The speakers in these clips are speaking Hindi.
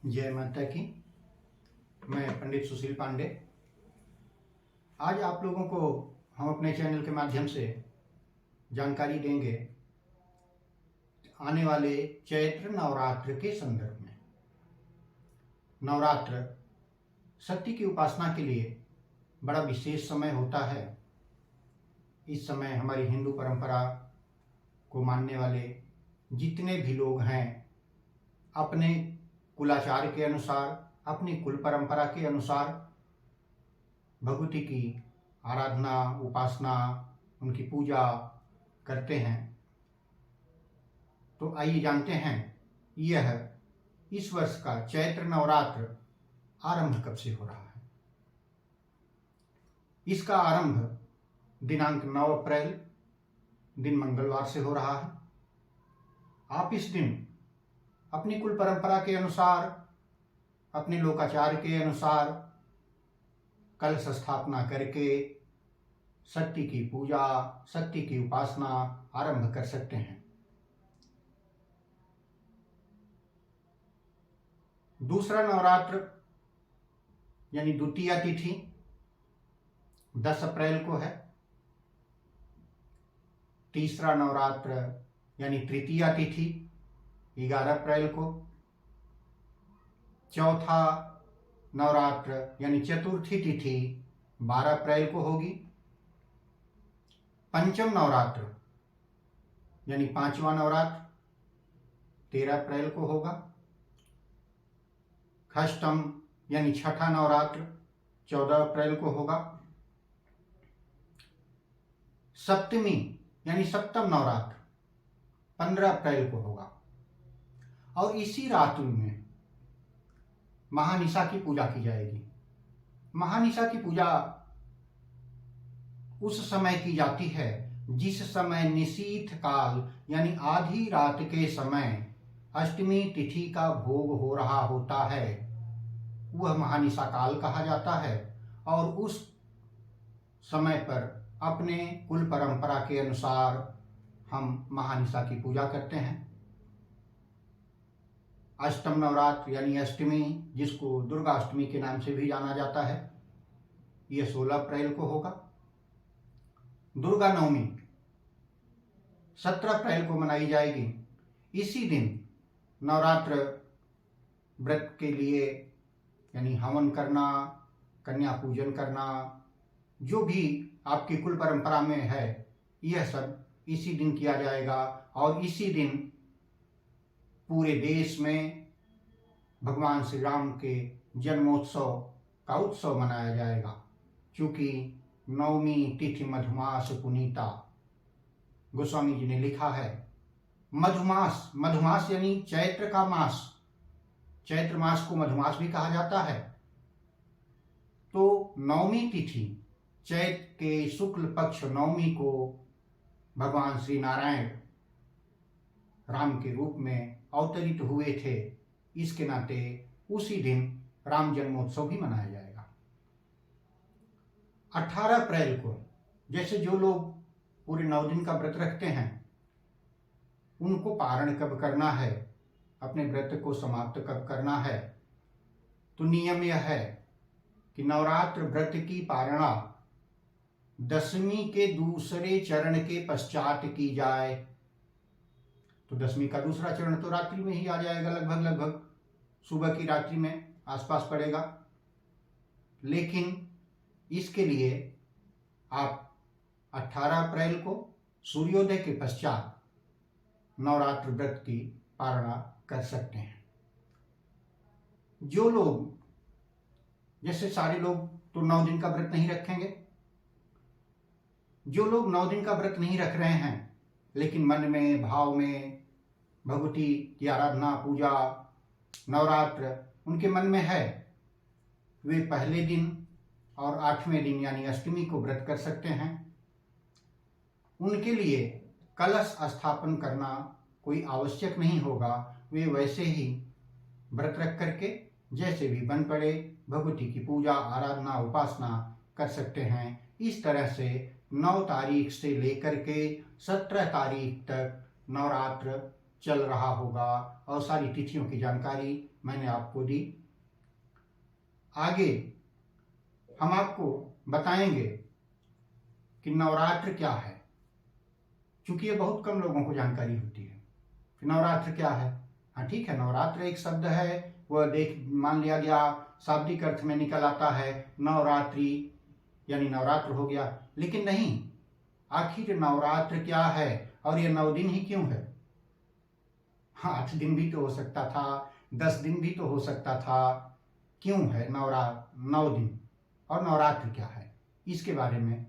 जय माता की। मैं पंडित सुशील पांडे। आज आप लोगों को हम अपने चैनल के माध्यम से जानकारी देंगे आने वाले चैत्र नवरात्र के संदर्भ में। नवरात्र शक्ति की उपासना के लिए बड़ा विशेष समय होता है। इस समय हमारी हिंदू परंपरा को मानने वाले जितने भी लोग हैं अपने कुलाचार के अनुसार, अपनी कुल परंपरा के अनुसार भगवती की आराधना, उपासना, उनकी पूजा करते हैं। तो आइए जानते हैं यह इस वर्ष का चैत्र नवरात्र आरंभ कब से हो रहा है। इसका आरंभ दिनांक 9 अप्रैल दिन मंगलवार से हो रहा है। आप इस दिन अपनी कुल परंपरा के अनुसार, अपने लोकाचार के अनुसार कलश स्थापना करके शक्ति की पूजा, शक्ति की उपासना आरंभ कर सकते हैं। दूसरा नवरात्र यानी द्वितीया तिथि 10 अप्रैल को है। तीसरा नवरात्र यानी तृतीया तिथि 11 अप्रैल को। चौथा नवरात्र यानी चतुर्थी तिथि 12 अप्रैल को होगी। पंचम नवरात्र यानी पांचवा नवरात्र 13 अप्रैल को होगा। षष्ठम यानी छठा नवरात्र 14 अप्रैल को होगा। सप्तमी यानी सप्तम नवरात्र 15 अप्रैल को होगा। और इसी रात्रि में महानिशा की पूजा की जाएगी। महानिशा की पूजा उस समय की जाती है जिस समय निशीथ काल यानी आधी रात के समय अष्टमी तिथि का भोग हो रहा होता है। वह महानिशा काल कहा जाता है। और उस समय पर अपने कुल परंपरा के अनुसार हम महानिशा की पूजा करते हैं। अष्टम नवरात्र यानी अष्टमी, जिसको दुर्गा अष्टमी के नाम से भी जाना जाता है, यह 16 अप्रैल को होगा। दुर्गा नवमी 17 अप्रैल को मनाई जाएगी। इसी दिन नवरात्र व्रत के लिए यानी हवन करना, कन्या पूजन करना, जो भी आपकी कुल परंपरा में है, यह सब इसी दिन किया जाएगा। और इसी दिन पूरे देश में भगवान श्री राम के जन्मोत्सव का उत्सव मनाया जाएगा। क्योंकि नवमी तिथि मधुमास पुनीता, गोस्वामी जी ने लिखा है। मधुमास, मधुमास यानी चैत्र का मास। चैत्र मास को मधुमास भी कहा जाता है। तो नवमी तिथि, चैत्र के शुक्ल पक्ष नवमी को भगवान श्री नारायण राम के रूप में अवतरित हुए थे। इसके नाते उसी दिन राम जन्मोत्सव भी मनाया जाएगा। 18 अप्रैल को, जैसे जो लोग पूरे 9 दिन का व्रत रखते हैं, उनको पारण कब करना है, अपने व्रत को समाप्त कब करना है, तो नियम यह है कि नवरात्र व्रत की पारणा दशमी के दूसरे चरण के पश्चात की जाए। तो दशमी का दूसरा चरण तो रात्रि में ही आ जाएगा, लगभग सुबह की रात्रि में आसपास पड़ेगा। लेकिन इसके लिए आप 18 अप्रैल को सूर्योदय के पश्चात नवरात्र व्रत की पारणा कर सकते हैं। जो लोग, जैसे सारे लोग तो 9 दिन का व्रत नहीं रखेंगे, जो लोग 9 दिन का व्रत नहीं रख रहे हैं लेकिन मन में, भाव में भगवती की आराधना, पूजा, नवरात्र उनके मन में है, वे पहले दिन और 8वें दिन यानी अष्टमी को व्रत कर सकते हैं। उनके लिए कलश स्थापन करना कोई आवश्यक नहीं होगा। वे वैसे ही व्रत रख करके जैसे भी बन पड़े भगवती की पूजा, आराधना, उपासना कर सकते हैं। इस तरह से 9 तारीख से लेकर के 17 तारीख तक नवरात्र चल रहा होगा और सारी तिथियों की जानकारी मैंने आपको दी। आगे हम आपको बताएंगे कि नवरात्र क्या है, क्योंकि ये बहुत कम लोगों को जानकारी होती है कि नवरात्र क्या है। हाँ ठीक है, नवरात्र एक शब्द है, वह मान लिया गया, शाब्दिक अर्थ में निकल आता है नवरात्रि, यानी नवरात्र हो गया। लेकिन नहीं, आखिर नवरात्र क्या है और ये 9 दिन ही क्यों है? हाँ, 8 दिन भी तो हो सकता था, 10 दिन भी तो हो सकता था। क्यों है 9 दिन और नवरात्र क्या है, इसके बारे में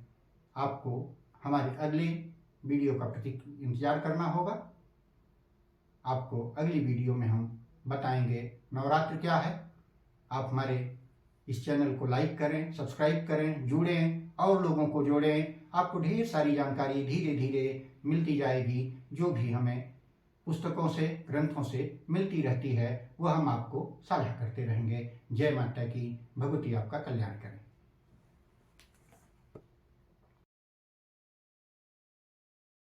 आपको हमारे अगले वीडियो का इंतजार करना होगा। आपको अगली वीडियो में हम बताएंगे नवरात्र क्या है। आप हमारे इस चैनल को लाइक करें, सब्सक्राइब करें, जुड़ें और लोगों को जोड़ें। आपको ढेर सारी जानकारी धीरे धीरे मिलती जाएगी, जो भी हमें पुस्तकों से, ग्रंथों से मिलती रहती है, वह हम आपको साझा करते रहेंगे। जय माता की, भगवती आपका कल्याण करें।